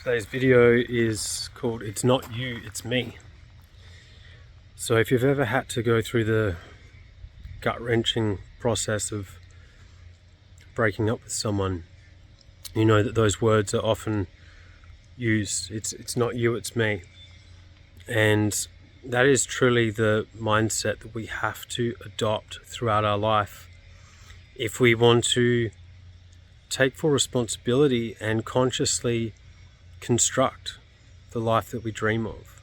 Today's video is called It's Not You, It's Me. So if you've ever had to go through the gut-wrenching process of breaking up with someone, you know that those words are often used. It's not you, it's me. And that is truly the mindset that we have to adopt throughout our life if we want to take full responsibility and consciously construct the life that we dream of.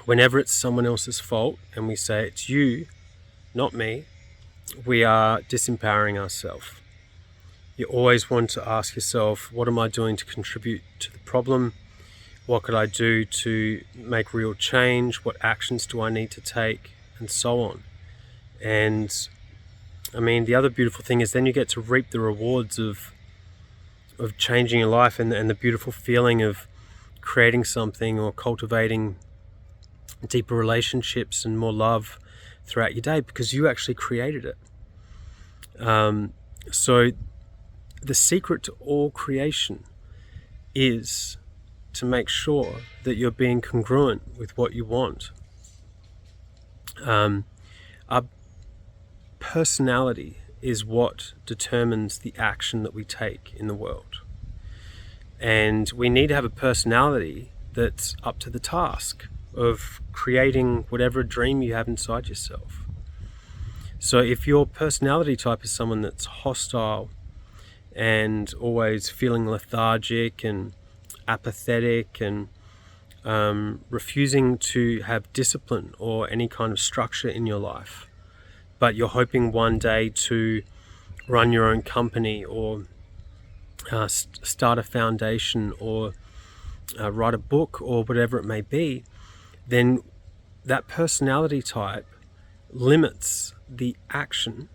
Whenever it's someone else's fault and we say it's you, not me, we are disempowering ourselves. You always want to ask yourself, what am I doing to contribute to the problem? What could I do to make real change? What actions do I need to take? And so on. And I mean, the other beautiful thing is then you get to reap the rewards of changing your life and the beautiful feeling of creating something or cultivating deeper relationships and more love throughout your day because you actually created it. So the secret to all creation is to make sure that you're being congruent with what you want. Our personality is what determines the action that we take in the world. And we need to have a personality that's up to the task of creating whatever dream you have inside yourself. So if your personality type is someone that's hostile and always feeling lethargic and apathetic and refusing to have discipline or any kind of structure in your life, but you're hoping one day to run your own company or start a foundation or write a book or whatever it may be, then that personality type limits the action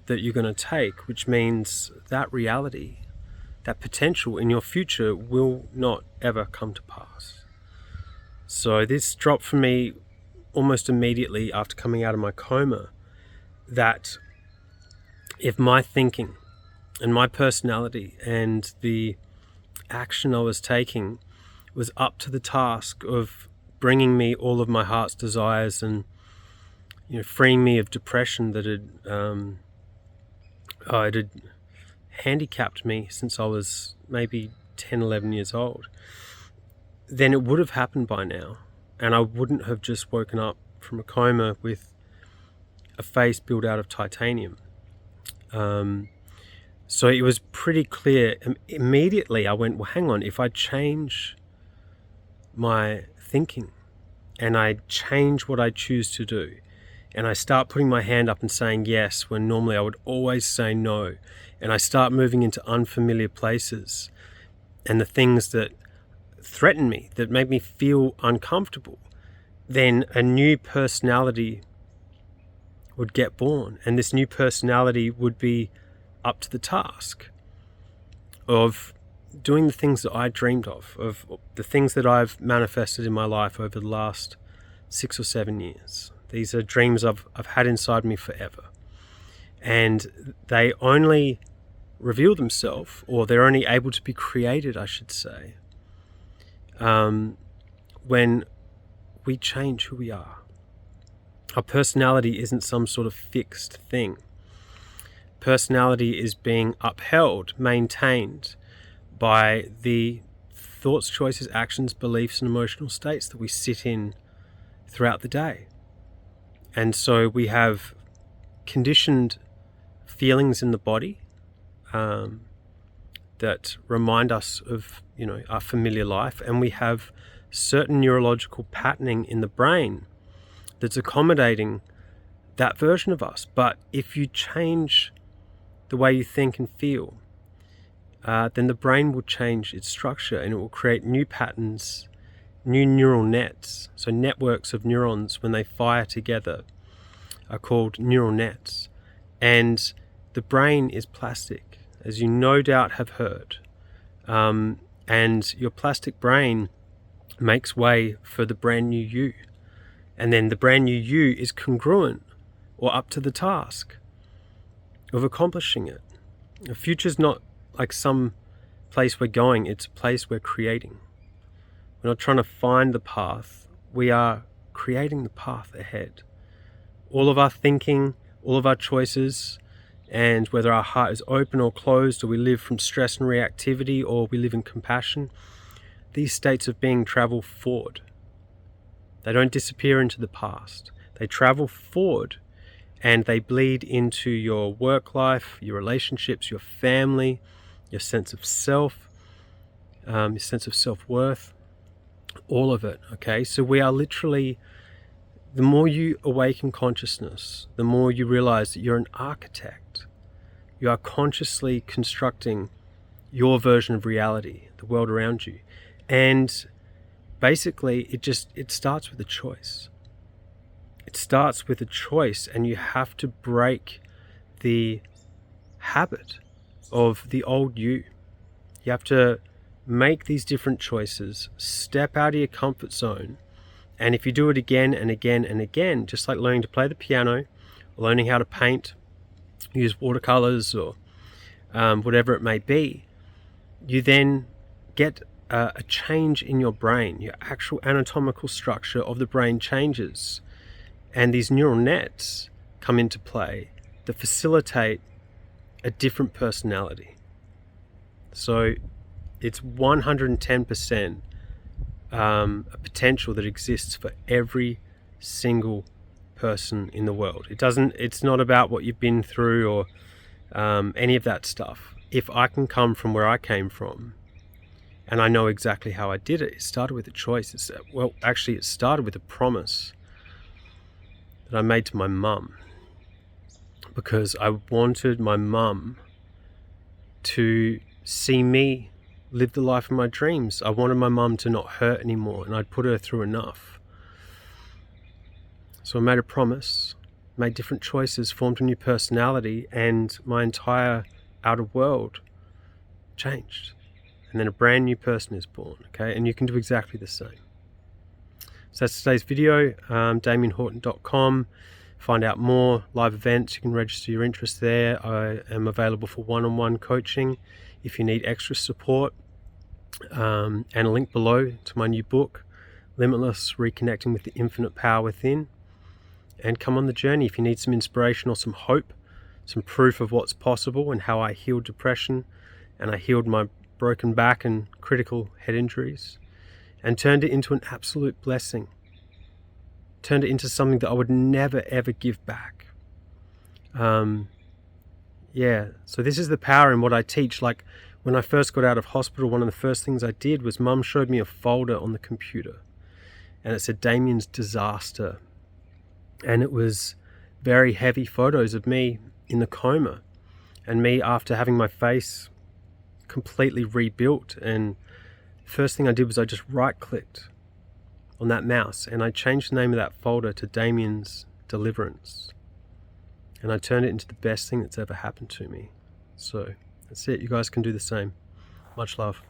that you're going to take, which means that reality, that potential in your future will not ever come to pass. So this dropped for me almost immediately after coming out of my coma, that if my thinking and my personality and the action I was taking was up to the task of bringing me all of my heart's desires and freeing me of depression that had handicapped me since I was maybe 10, 11 years old, then it would have happened by now, and I wouldn't have just woken up from a coma with a face built out of titanium. So it was pretty clear. Immediately I went, well, hang on, if I change my thinking and I change what I choose to do and I start putting my hand up and saying yes when normally I would always say no, and I start moving into unfamiliar places and the things that threaten me, that make me feel uncomfortable, then a new personality would get born, and this new personality would be up to the task of doing the things that I dreamed of the things that I've manifested in my life over the last 6 or 7 years. These are dreams I've had inside me forever, and they only reveal themselves, or they're only able to be created, I should say, when we change who we are. Our personality isn't some sort of fixed thing. Personality is being upheld, maintained by the thoughts, choices, actions, beliefs, and emotional states that we sit in throughout the day. And so we have conditioned feelings in the body that remind us of our familiar life, and we have certain neurological patterning in the brain that's accommodating that version of us. But if you change the way you think and feel, then the brain will change its structure and it will create new patterns, new neural nets. So networks of neurons, when they fire together, are called neural nets. And the brain is plastic, as you no doubt have heard. And your plastic brain makes way for the brand new you. And then the brand new you is congruent or up to the task of accomplishing it. The future's not like some place we're going, it's a place we're creating. We're not trying to find the path, we are creating the path ahead. All of our thinking, all of our choices, and whether our heart is open or closed, or we live from stress and reactivity, or we live in compassion, these states of being travel forward. They don't disappear into the past. They travel forward, and they bleed into your work life, your relationships, your family, your sense of self, your sense of self-worth, all of it, okay? So we are literally, the more you awaken consciousness, the more you realize that you're an architect. You are consciously constructing your version of reality, the world around you. And basically, it starts with a choice. It starts with a choice, and you have to break the habit of the old you. You have to make these different choices, step out of your comfort zone. And if you do it again and again and again, just like learning to play the piano, learning how to paint, use watercolors, or whatever it may be, you then get a change in your brain. Your actual anatomical structure of the brain changes, and these neural nets come into play that facilitate a different personality. So it's 110% a potential that exists for every single person in the world. It's not about what you've been through or any of that stuff. If I can come from where I came from, and I know exactly how I did it, it started with a choice. It started with a promise that I made to my mum, because I wanted my mum to see me live the life of my dreams. I wanted my mum to not hurt anymore, and I'd put her through enough. So I made a promise, made different choices, formed a new personality, and my entire outer world changed. And then a brand new person is born, okay? And you can do exactly the same. So that's today's video, damienhorton.com. Find out more live events. You can register your interest there. I am available for one-on-one coaching if you need extra support. And a link below to my new book, Limitless, Reconnecting with the Infinite Power Within. And come on the journey if you need some inspiration or some hope, some proof of what's possible and how I healed depression, and I healed my broken back and critical head injuries, and turned it into an absolute blessing. Turned it into something that I would never ever give back. So this is the power in what I teach. Like when I first got out of hospital, one of the first things I did was Mum showed me a folder on the computer, and it said Damien's Disaster. And it was very heavy photos of me in the coma, and me after having my face completely rebuilt. And the first thing I did was I just right-clicked on that mouse, and I changed the name of that folder to Damien's Deliverance. And I turned it into the best thing that's ever happened to me. So that's it. You guys can do the same. Much love.